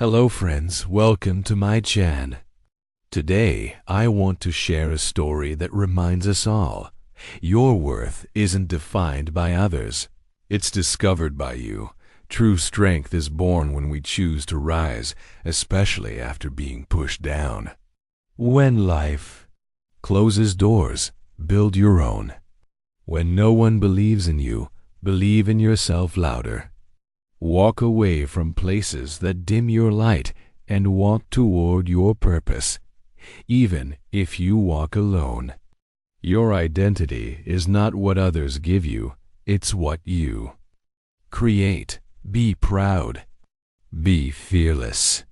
Hello friends, welcome to my channel. Today, I want to share a story that reminds us all, your worth isn't defined by others. It's discovered by you. True strength is born when we choose to rise, especially after being pushed down. When life closes doors, build your own. When no one believes in you, believe in yourself louder. Walk away from places that dim your light and walk toward your purpose, even if you walk alone. Your identity is not what others give you, it's what you create. Be proud. Be fearless.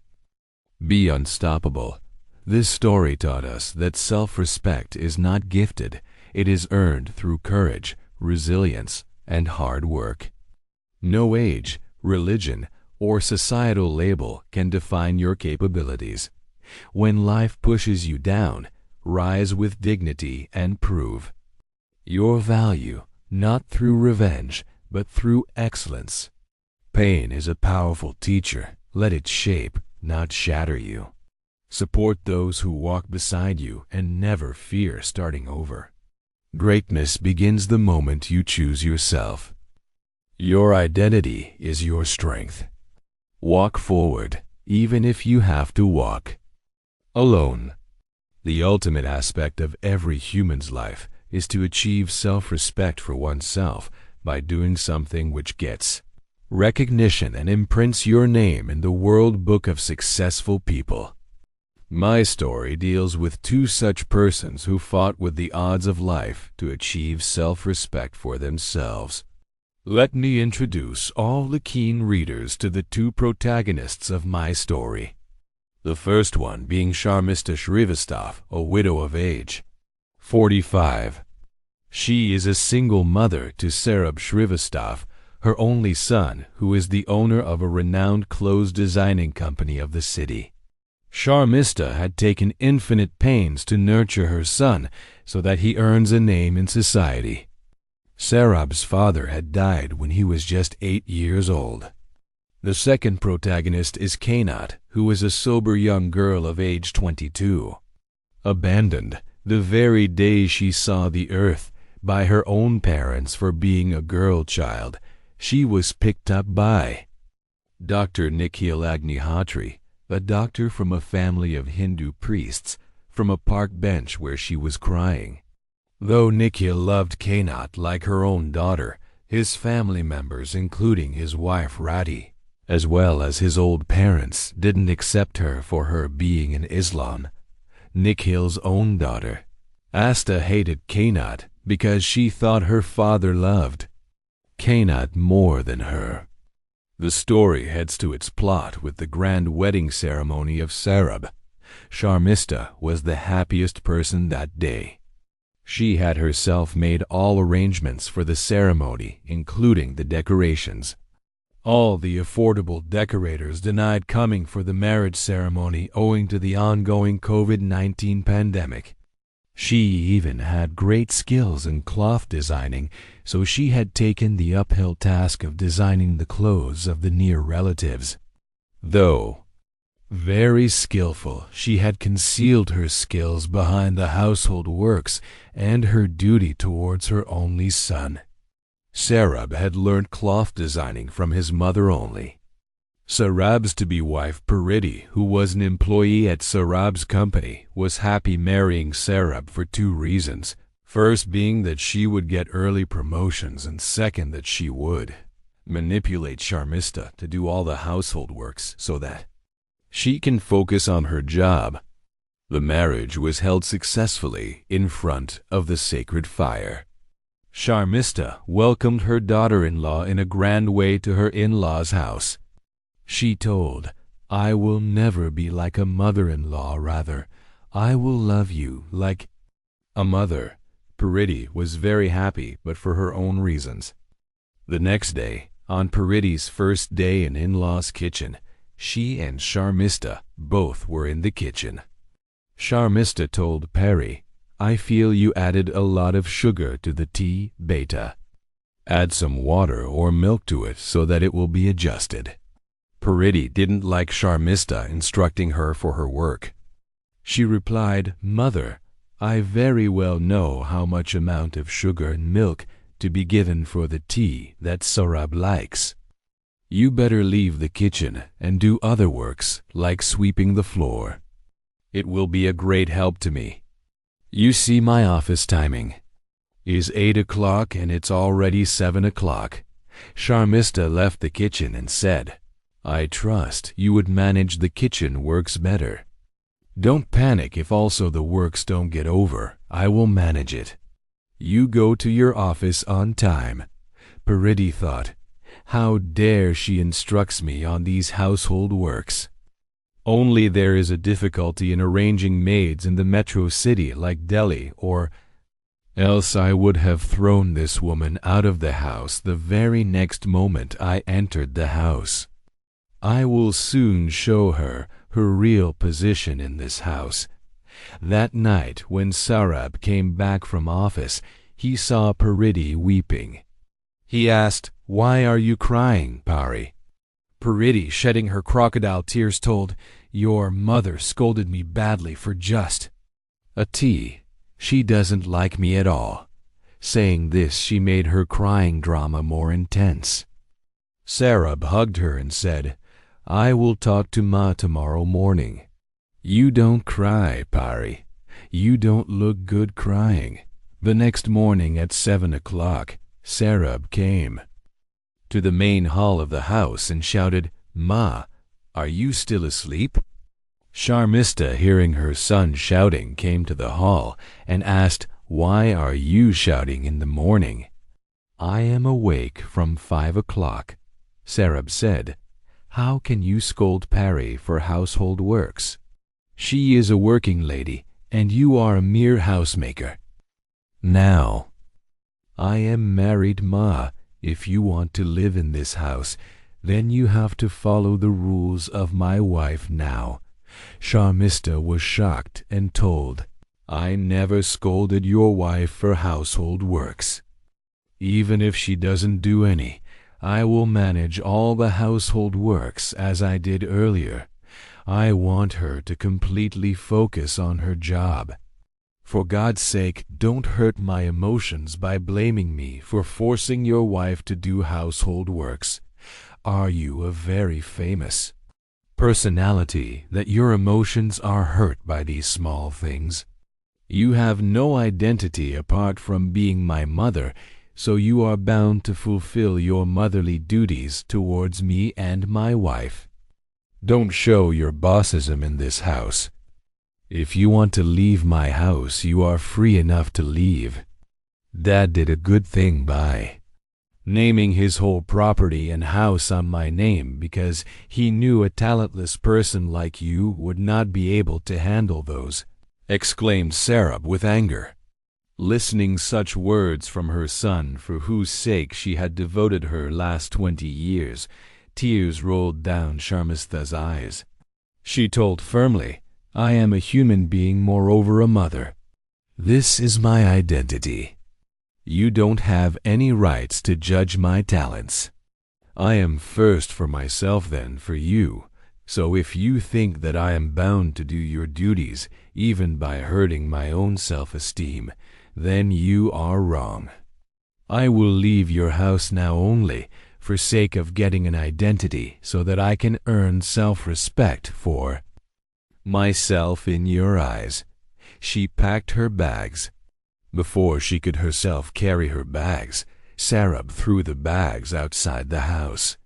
Be unstoppable. This story taught us that self-respect is not gifted, it is earned through courage, resilience, and hard work. No age, religion, or societal label can define your capabilities. When life pushes you down, rise with dignity and prove your value, not through revenge, but through excellence. Pain is a powerful teacher. Let it shape, not shatter you. Support those who walk beside you and never fear starting over. Greatness begins the moment you choose yourself. Your identity is your strength. Walk forward, even if you have to walk alone. The ultimate aspect of every human's life is to achieve self-respect for oneself by doing something which gets recognition and imprints your name in the World Book of Successful People. My story deals with two such persons who fought with the odds of life to achieve self-respect for themselves. Let me introduce all the keen readers to the two protagonists of my story. The first one being Sharmistha, a widow of age 45. She is a single mother to Sharmistha, her only son, who is the owner of a renowned clothes designing company of the city. Sharmistha had taken infinite pains to nurture her son so that he earns a name in society. Sarab's father had died when he was just 8 years old. The second protagonist is Kaynaat, who is a sober young girl of age 22. Abandoned the very day she saw the earth by her own parents for being a girl child, she was picked up by Dr. Nikhil Agnihotri, a doctor from a family of Hindu priests, from a park bench where she was crying. Though Nikhil loved Kaynaat like her own daughter, his family members, including his wife Radhi, as well as his old parents, didn't accept her for her being in Islam. Nikhil's own daughter, Asta, hated Kaynaat because she thought her father loved Kaynaat more than her. The story heads to its plot with the grand wedding ceremony of Sarab. Sharmistha was the happiest person that day. She had herself made all arrangements for the ceremony, including the decorations. All the affordable decorators denied coming for the marriage ceremony owing to the ongoing COVID-19 pandemic. She even had great skills in cloth designing, so she had taken the uphill task of designing the clothes of the near relatives. Though very skillful, she had concealed her skills behind the household works and her duty towards her only son. Sarab had learned cloth designing from his mother only. Sarab's to-be wife Prejudice, who was an employee at Sarab's company, was happy marrying Sarab for two reasons. First being that she would get early promotions, and second that she would manipulate Sharmistha to do all the household works so that she can focus on her job. The marriage was held successfully in front of the sacred fire. Sharmistha welcomed her daughter-in-law in a grand way to her in-law's house. She told, "I will never be like a mother-in-law, rather, I will love you like a mother." Prejudice was very happy, but for her own reasons. The next day, on Prejudice's first day in in-law's kitchen, she and Sharmistha both were in the kitchen. Sharmistha told Peri, "I feel you added a lot of sugar to the tea, beta. Add some water or milk to it so that it will be adjusted." Paridi didn't like Sharmistha instructing her for her work. She replied, "Mother, I very well know how much amount of sugar and milk to be given for the tea that Saurabh likes. You better leave the kitchen and do other works like sweeping the floor. It will be a great help to me. You see my office timing is 8 o'clock and it's already 7 o'clock. Sharmistha left the kitchen and said, "I trust you would manage the kitchen works better. Don't panic if also the works don't get over. I will manage it. You go to your office on time." Paridi thought, "How dare she instructs me on these household works? Only there is a difficulty in arranging maids in the metro city like Delhi, or else I would have thrown this woman out of the house the very next moment I entered the house. I will soon show her her real position in this house." That night when Saurabh came back from office, he saw Paridi weeping. He asked, "Why are you crying, Pari?" Paridi, shedding her crocodile tears, told, "Your mother scolded me badly for just a tea. She doesn't like me at all." Saying this, she made her crying drama more intense. Saurabh hugged her and said, "I will talk to Ma tomorrow morning. You don't cry, Pari. You don't look good crying." The next morning at 7 o'clock, Saurabh came to the main hall of the house and shouted, "Ma, are you still asleep?" Sharmistha, hearing her son shouting, came to the hall and asked, "Why are you shouting in the morning?" "I am awake from 5 o'clock." Saurabh said, "How can you scold Pari for household works? She is a working lady, and you are a mere housemaker. Now, I am married, Ma. If you want to live in this house, then you have to follow the rules of my wife now." Sharmistha was shocked and told, "I never scolded your wife for household works. Even if she doesn't do any, I will manage all the household works as I did earlier. I want her to completely focus on her job. For God's sake, don't hurt my emotions by blaming me for forcing your wife to do household works. Are you a very famous personality that your emotions are hurt by these small things? You have no identity apart from being my mother, so you are bound to fulfill your motherly duties towards me and my wife. Don't show your bossism in this house. If you want to leave my house, you are free enough to leave. Dad did a good thing by naming his whole property and house on my name because he knew a talentless person like you would not be able to handle those," exclaimed Saurabh with anger. Listening such words from her son, for whose sake she had devoted her last 20 years, tears rolled down Sharmistha's eyes. She told firmly, "I am a human being, moreover a mother. This is my identity. You don't have any rights to judge my talents. I am first for myself, then for you. So if you think that I am bound to do your duties, even by hurting my own self-esteem, then you are wrong. I will leave your house now only for sake of getting an identity so that I can earn self-respect for myself in your eyes." She packed her bags. Before she could herself carry her bags, Saurabh threw the bags outside the house.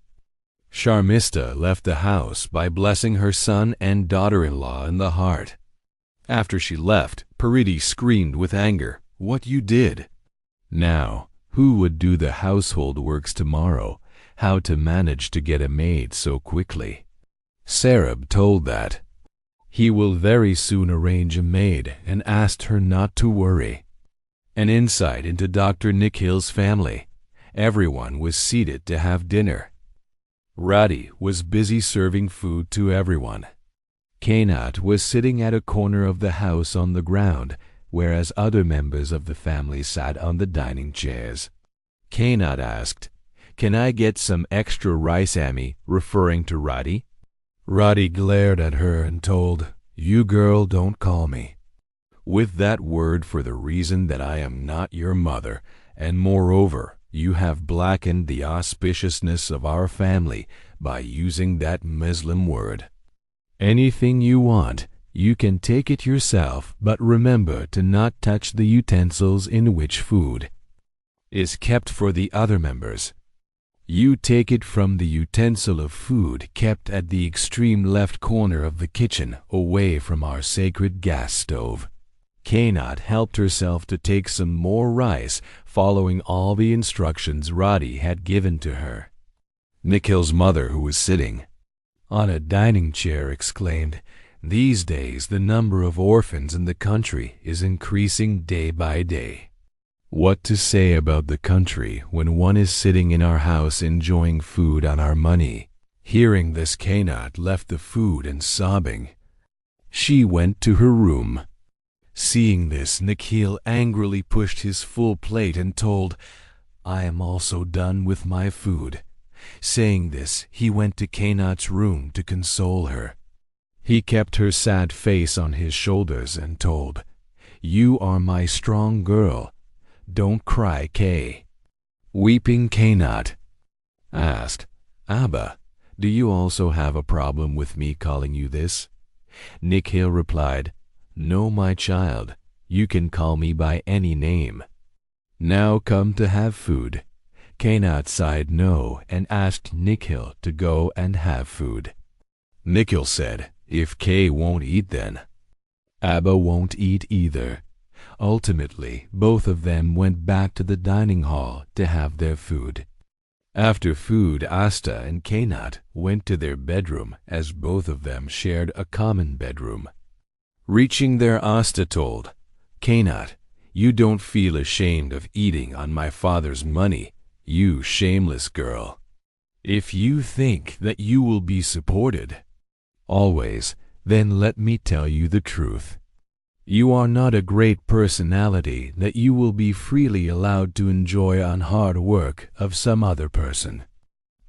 Sharmistha left the house by blessing her son and daughter-in-law in the heart. After she left, Paridi screamed with anger, "What you did! Now, who would do the household works tomorrow? How to manage to get a maid so quickly?" Saurabh told that he will very soon arrange a maid and asked her not to worry. An insight into Dr. Nikhil's family. Everyone was seated to have dinner. Radhi was busy serving food to everyone. Kaynaat was sitting at a corner of the house on the ground, whereas other members of the family sat on the dining chairs. Kaynaat asked, Can I get some extra rice, Amy?" referring to Roddy. Roddy glared at her and told, "You girl, don't call me with that word for the reason that I am not your mother, and moreover, you have blackened the auspiciousness of our family by using that Muslim word. Anything you want, you can take it yourself, but remember to not touch the utensils in which food is kept for the other members. You take it from the utensil of food kept at the extreme left corner of the kitchen, away from our sacred gas stove." Kaynaat helped herself to take some more rice, following all the instructions Roddy had given to her. Nikhil's mother, who was sitting on a dining chair, exclaimed, "These days the number of orphans in the country is increasing day by day." What to say about the country when one is sitting in our house enjoying food on our money? Hearing this, Kaynaat left the food and sobbing, she went to her room. Seeing this, Nikhil angrily pushed his full plate and told, "I am also done with my food." Saying this, he went to Kaynaat's room to console her. He kept her sad face on his shoulders and told, "You are my strong girl. Don't cry, Kay." Weeping Kaynaat asked, "Abba, do you also have a problem with me calling you this?" Nikhil replied, "No, my child, you can call me by any name. Now come to have food." Kaynaat sighed no and asked Nikhil to go and have food. Nikhil said, "If Kay won't eat, then Abba won't eat either." Ultimately, both of them went back to the dining hall to have their food. After food, Asta and Kaynaat went to their bedroom, as both of them shared a common bedroom. Reaching there, Asta told, "Kaynaat, you don't feel ashamed of eating on my father's money, you shameless girl. If you think that you will be supported always, then let me tell you the truth. You are not a great personality that you will be freely allowed to enjoy on hard work of some other person.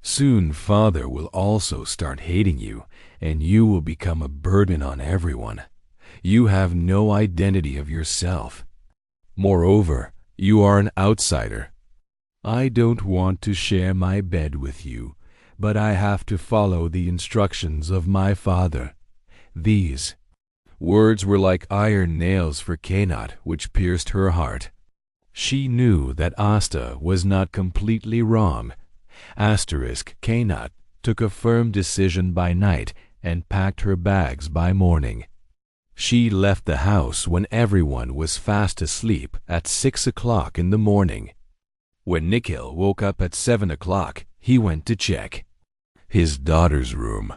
Soon father will also start hating you, and you will become a burden on everyone. You have no identity of yourself. Moreover, you are an outsider. I don't want to share my bed with you, but I have to follow the instructions of my father." These words were like iron nails for Kaynaat, which pierced her heart. She knew that Asta was not completely wrong. Kaynaat took a firm decision by night and packed her bags by morning. She left the house when everyone was fast asleep at 6 o'clock in the morning. When Nikhil woke up at 7 o'clock, he went to check his daughter's room.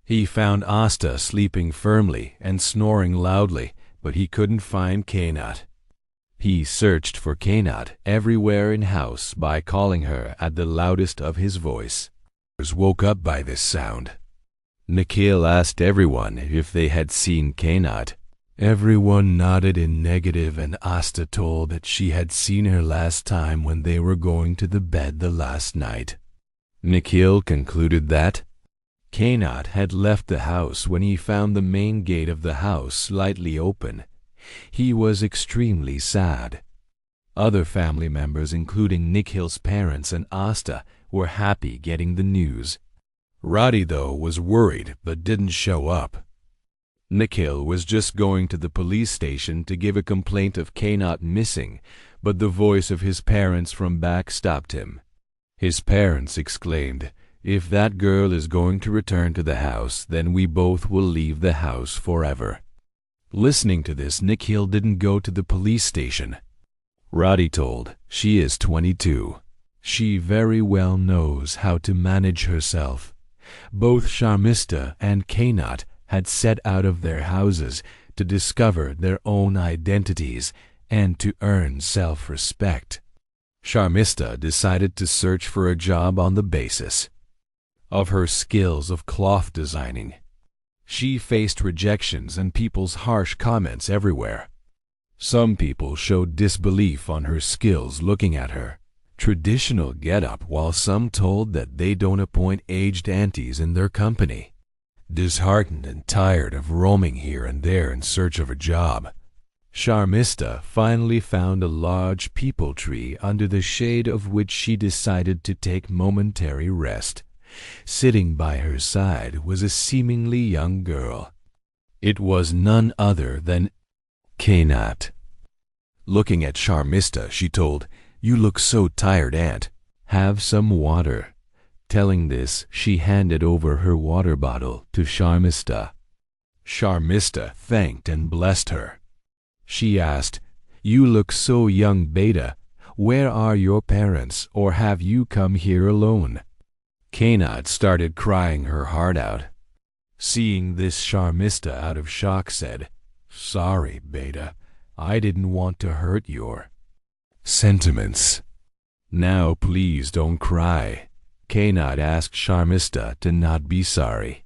He found Asta sleeping firmly and snoring loudly, but he couldn't find Kaynaat. He searched for Kaynaat everywhere in house by calling her at the loudest of his voice. Woke up by this sound. Nikhil asked everyone if they had seen Kaynaat. Everyone nodded in negative, and Asta told that she had seen her last time when they were going to the bed the last night. Nikhil concluded that Kaynaat had left the house when he found the main gate of the house slightly open. He was extremely sad. Other family members, including Nikhil's parents and Asta, were happy getting the news. Roddy, though, was worried but didn't show up. Nikhil was just going to the police station to give a complaint of Kaynaat missing, but the voice of his parents from back stopped him. His parents exclaimed, "If that girl is going to return to the house, then we both will leave the house forever." Listening to this, Nikhil didn't go to the police station. Roddy told, "She is 22. She very well knows how to manage herself." Both Sharmistha and Kaynaat had set out of their houses to discover their own identities and to earn self-respect. Sharmistha decided to search for a job on the basis of her skills of cloth designing. She faced rejections and people's harsh comments everywhere. Some people showed disbelief on her skills looking at her. traditional getup, while some told that they don't appoint aged aunties in their company. Disheartened and tired of roaming here and there in search of a job, Sharmistha finally found a large peepal tree under the shade of which she decided to take momentary rest. Sitting by her side was a seemingly young girl. It was none other than Kaynaat. Looking at Sharmistha, she told, "You look so tired, Aunt. Have some water." Telling this, she handed over her water bottle to Sharmistha. Sharmistha thanked and blessed her. She asked, "You look so young, Beta. Where are your parents, or have you come here alone?" Kaynaat started crying her heart out. Seeing this, Sharmistha, out of shock, said, "Sorry, Beta. I didn't want to hurt your sentiments." "Now please don't cry." Kaynaat asked Sharmistha to not be sorry.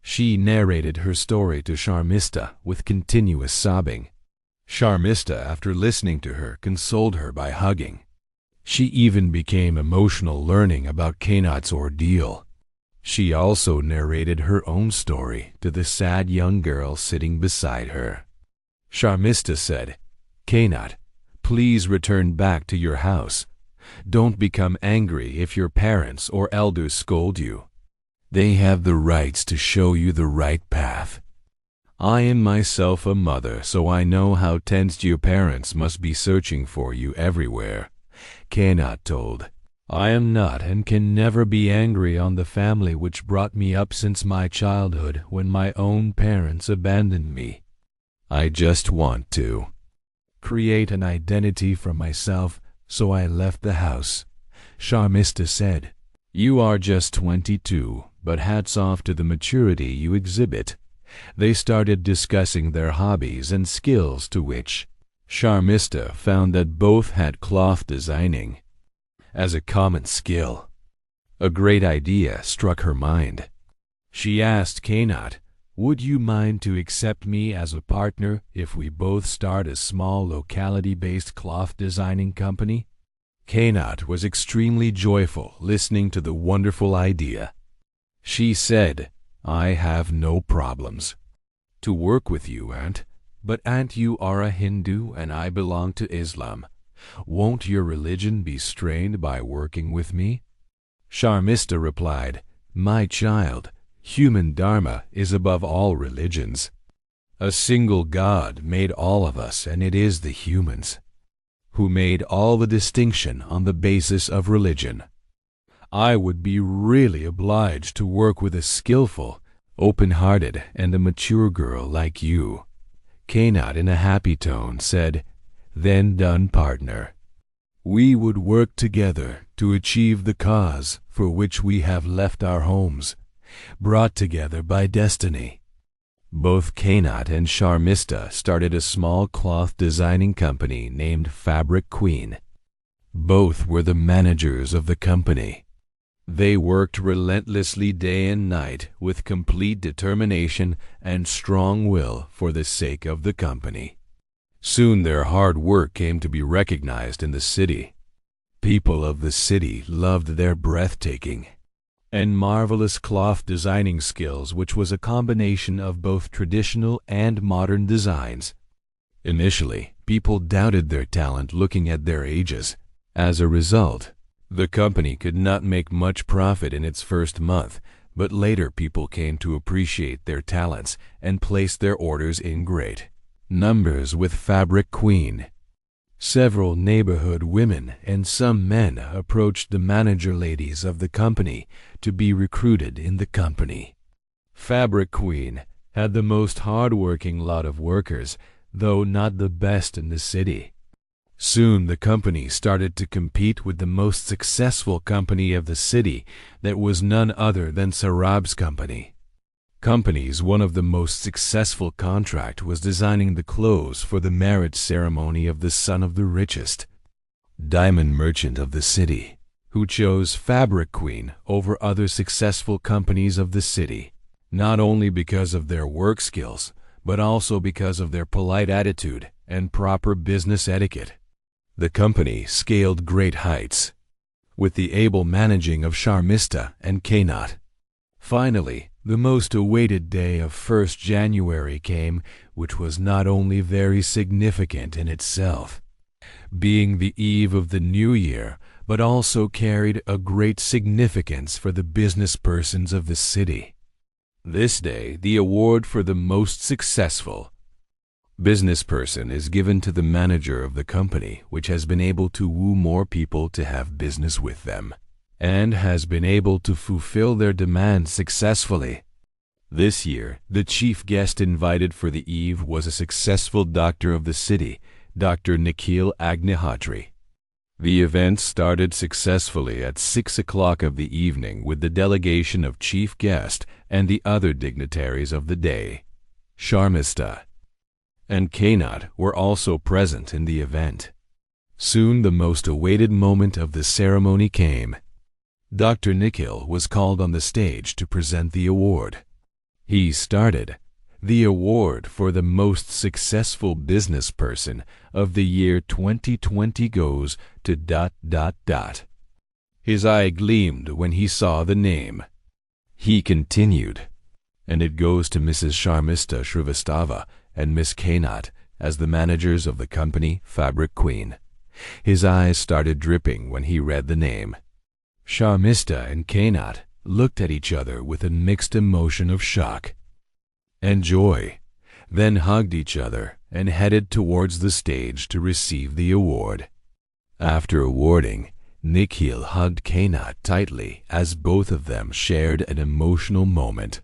She narrated her story to Sharmistha with continuous sobbing. Sharmistha, after listening to her, consoled her by hugging. She even became emotional learning about Kaynaat's ordeal. She also narrated her own story to the sad young girl sitting beside her. Sharmistha said, "Kaynaat, please return back to your house. Don't become angry if your parents or elders scold you. They have the rights to show you the right path. I am myself a mother, so I know how tense your parents must be searching for you everywhere." Kaynaat told, "I am not and can never be angry on the family which brought me up since my childhood when my own parents abandoned me. I just want to create an identity for myself, so I left the house." Sharmistha said, "You are just 22, but hats off to the maturity you exhibit." They started discussing their hobbies and skills, to which Sharmistha found that both had cloth designing as a common skill. A great idea struck her mind. She asked Kaynaat, "Would you mind to accept me as a partner if we both start a small locality-based cloth designing company?" Kaynaat was extremely joyful listening to the wonderful idea. She said, "I have no problems to work with you, Aunt. But Aunt, you are a Hindu and I belong to Islam. Won't your religion be strained by working with me?" Sharmistha replied, "My child, human dharma is above all religions. A single God made all of us, and it is the humans who made all the distinction on the basis of religion. I would be really obliged to work with a skillful, open-hearted, and a mature girl like you." Kaynaat, in a happy tone, said, "Then done, partner. We would work together to achieve the cause for which we have left our homes, brought together by destiny." Both Kaynaat and Sharmistha started a small cloth designing company named Fabric Queen. Both were the managers of the company. They worked relentlessly day and night with complete determination and strong will for the sake of the company. Soon their hard work came to be recognized in the city. People of the city loved their breathtaking and marvelous cloth designing skills, which was a combination of both traditional and modern designs. Initially, people doubted their talent looking at their ages. As a result, the company could not make much profit in its first month, but later people came to appreciate their talents and placed their orders in great numbers with Fabric Queen. Several neighborhood women and some men approached the manager ladies of the company to be recruited in the company. Fabric Queen had the most hard-working lot of workers, though not the best in the city. Soon the company started to compete with the most successful company of the city, that was none other than Sarab's company. Company's one of the most successful contract was designing the clothes for the marriage ceremony of the son of the richest diamond merchant of the city, who chose Fabric Queen over other successful companies of the city, not only because of their work skills, but also because of their polite attitude and proper business etiquette. The company scaled great heights, with the able managing of Sharmistha and Kaynaat. Finally, the most awaited day of 1st January came, which was not only very significant in itself, being the eve of the new year, but also carried a great significance for the business persons of the city. This day, the award for the most successful business person is given to the manager of the company, which has been able to woo more people to have business with them, and has been able to fulfill their demands successfully. This year, the chief guest invited for the eve was a successful doctor of the city, Dr. Nikhil Agnihotri. The event started successfully at 6 o'clock of the evening with the delegation of chief guest and the other dignitaries of the day. Sharmistha and Kaynaat were also present in the event. Soon the most awaited moment of the ceremony came. Dr. Nikhil was called on the stage to present the award. He started. The award for the most successful business person of the year 2020 goes to ... His eye gleamed when he saw the name. He continued, and it goes to Mrs. Sharmistha Shrivastava and Miss Kaynaat as the managers of the company Fabric Queen. His eyes started dripping when he read the name. Sharmistha and Kaynaat looked at each other with a mixed emotion of shock and joy, then hugged each other and headed towards the stage to receive the award. After awarding, Nikhil hugged Kaynaat tightly as both of them shared an emotional moment.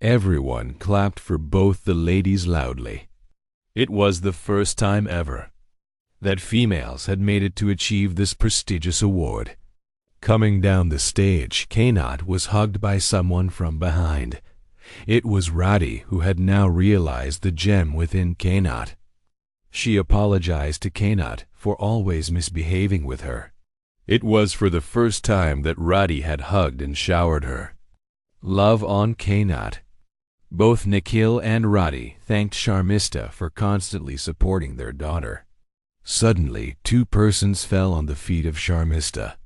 Everyone clapped for both the ladies loudly. It was the first time ever that females had made it to achieve this prestigious award. Coming down the stage, Kaynaat was hugged by someone from behind. It was Radhi, who had now realized the gem within Kaynaat. She apologized to Kaynaat for always misbehaving with her. It was for the first time that Radhi had hugged and showered her. Love on Kaynaat. Both Nikhil and Radhi thanked Sharmistha for constantly supporting their daughter. Suddenly, two persons fell on the feet of Sharmistha.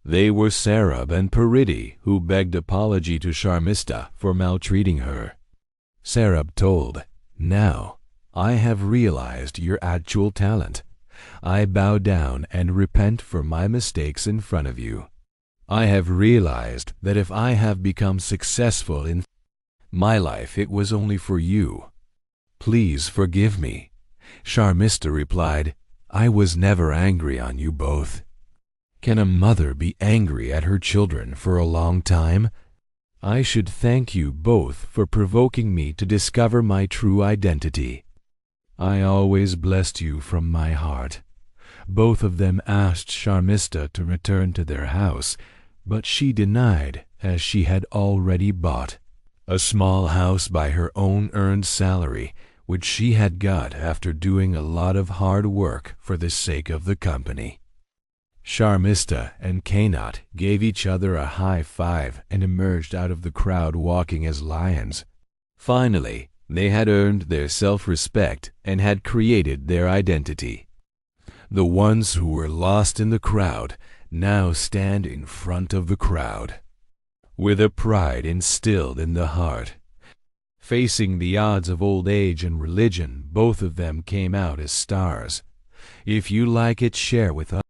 They were Sarab and Paridi, who begged apology to Sharmistha for maltreating her. Sarab told, "Now, I have realized your actual talent. I bow down and repent for my mistakes in front of you. I have realized that if I have become successful in my life, it was only for you. Please forgive me." Sharmistha replied, "I was never angry on you both. Can a mother be angry at her children for a long time? I should thank you both for provoking me to discover my true identity. I always blessed you from my heart." Both of them asked Sharmistha to return to their house, but she denied, as she had already bought a small house by her own earned salary, which she had got after doing a lot of hard work for the sake of the company. Sharmistha and Kaynaat gave each other a high five and emerged out of the crowd walking as lions. Finally, they had earned their self-respect and had created their identity. The ones who were lost in the crowd now stand in front of the crowd, with a pride instilled in the heart. Facing the odds of old age and religion, both of them came out as stars. If you like it, share with us.